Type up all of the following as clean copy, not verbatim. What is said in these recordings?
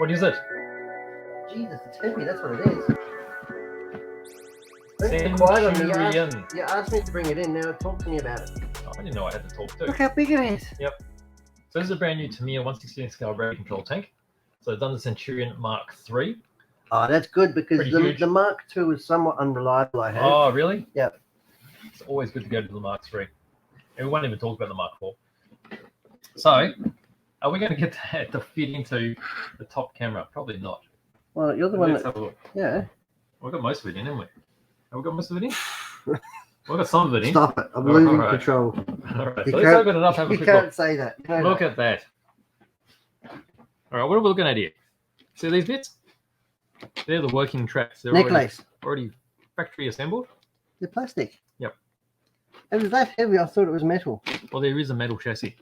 What is it? Jesus, it's heavy. That's what it is. Centurion. Quiet on me. You asked me to bring it in. Now talk to me about it. Oh, I didn't know I had to talk to. Look how big it is. Yep. So this is a brand new Tamiya 1/16 scale radio control tank. So it's done the Centurion Mark III. Oh, that's good because the Mark II is somewhat unreliable, I heard. Oh, really? Yep. It's always good to go to the Mark III. And we won't even talk about the Mark IV. So, are we going to get that to fit into the top camera? Probably not. Well, you're the one Let's that... have a look. Yeah. We've got most of it in, haven't we? Have we got most of it in? We've got some of it in. Stop it. I'm losing control. All right. So let's open it up. Have a quick look. You can't say that. Look at that. All right. What are we looking at here? See these bits? They're the working tracks. They're already factory assembled. They're plastic. Yep. It was that heavy, I thought it was metal. Well, there is a metal chassis.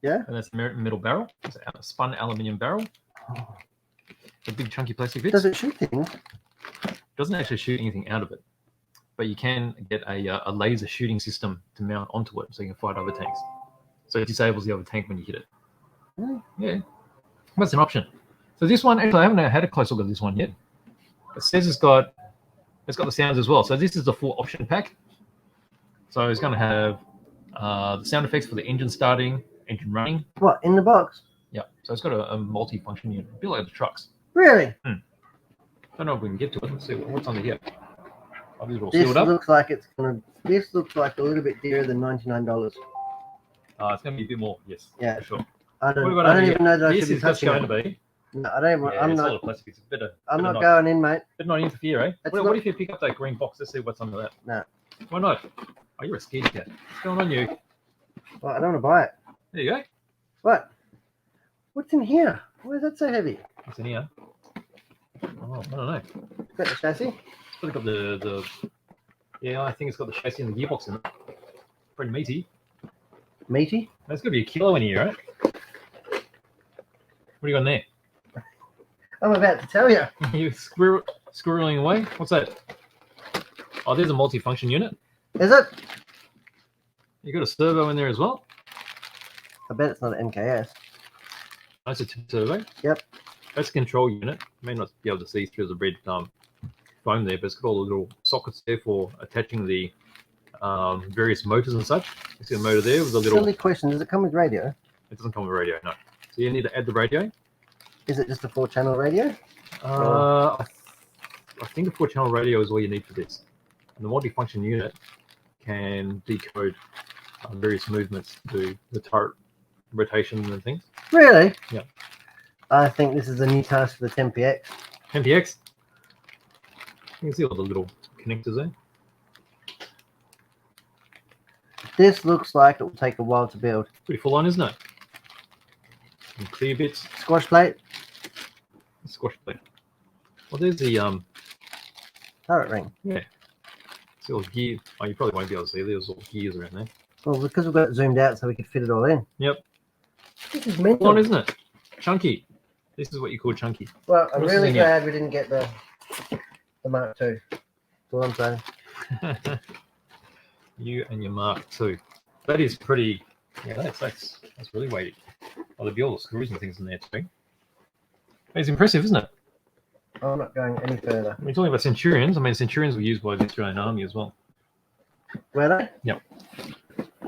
Yeah? And that's the metal barrel. It's a spun aluminium barrel. Oh. The big chunky plastic bits. Does it shoot things? It doesn't actually shoot anything out of it. But you can get a laser shooting system to mount onto it so you can fight other tanks. So it disables the other tank when you hit it. Really? Yeah. That's an option. So this one, actually, I haven't had a close look at this one yet. It says it's got the sounds as well. So this is the full option pack. So it's going to have the sound effects for the engine starting, engine running. What, in the box? Yeah. So it's got a multi-function unit, a bit like the trucks. Really? Don't know if we can get to it. Let's see what's under here. Oh, these are all This sealed up. looks like it's gonna. This looks like a little bit dearer than $99. It's going to be a bit more. Yes. Yeah. For sure. I don't even know that I should be touching it. This is going to be. No, I don't. Yeah, I'm it's not. all plastic. It's better. I'm not going in, mate. Better not interfere, eh? What if you pick up that green box? Let's see what's under that. No. Why not? Oh, you're a scaredy cat. What's going on, you? Well, I don't want to buy it. There you go. What? What's in here? Why is that so heavy? What's in here? Oh, I don't know. Got the chassis? It's got the. Yeah, I think it's got the chassis and the gearbox in it. Pretty meaty. Meaty? There's got to be a kilo in here, right? What do you got in there? I'm about to tell you. You squirreling away? What's that? Oh, there's a multi-function unit. Is it? You got a servo in there as well. I bet it's not an MKS. That's a servo. Yep. That's a control unit. You may not be able to see through the red foam there, but it's got all the little sockets there for attaching the various motors and such. You see the motor there with the little... Silly question. Does it come with radio? It doesn't come with radio, no. So you need to add the radio. Is it just a 4-channel radio? I think a 4-channel radio is all you need for this. And the multi-function unit can decode various movements to the turret rotation and things. Really? Yeah. I think this is a new task for the 10PX. 10PX? You can see all the little connectors there. This looks like it will take a while to build. Pretty full on, isn't it? Some clear bits. Squash plate? Squash plate. Well, there's the turret ring. Yeah. See all the gear. Oh, you probably won't be able to see. There's all gears around there. Well, because we've got it zoomed out so we can fit it all in. Yep. This is mental. Full on, isn't it? Chunky. This is what you call chunky. Well, I'm really glad we didn't get the Mark II. That's all I'm saying. You and your Mark II. That is pretty. Yeah, that's really weighty. Oh, there'll be all the screws and things in there too. It's impressive, isn't it? I'm not going any further. We're talking about Centurions. I mean, Centurions were used by the Australian Army as well. Were they? Yep.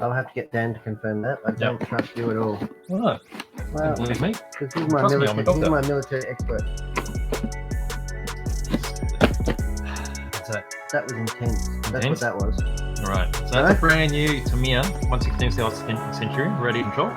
I'll have to get Dan to confirm that. I don't trust you at all. Why not? Well, you believe me? Because he's my military expert. That was intense. That's what that was. All right. So that's a brand new Tamiya 1/16 scale Centurion radio control.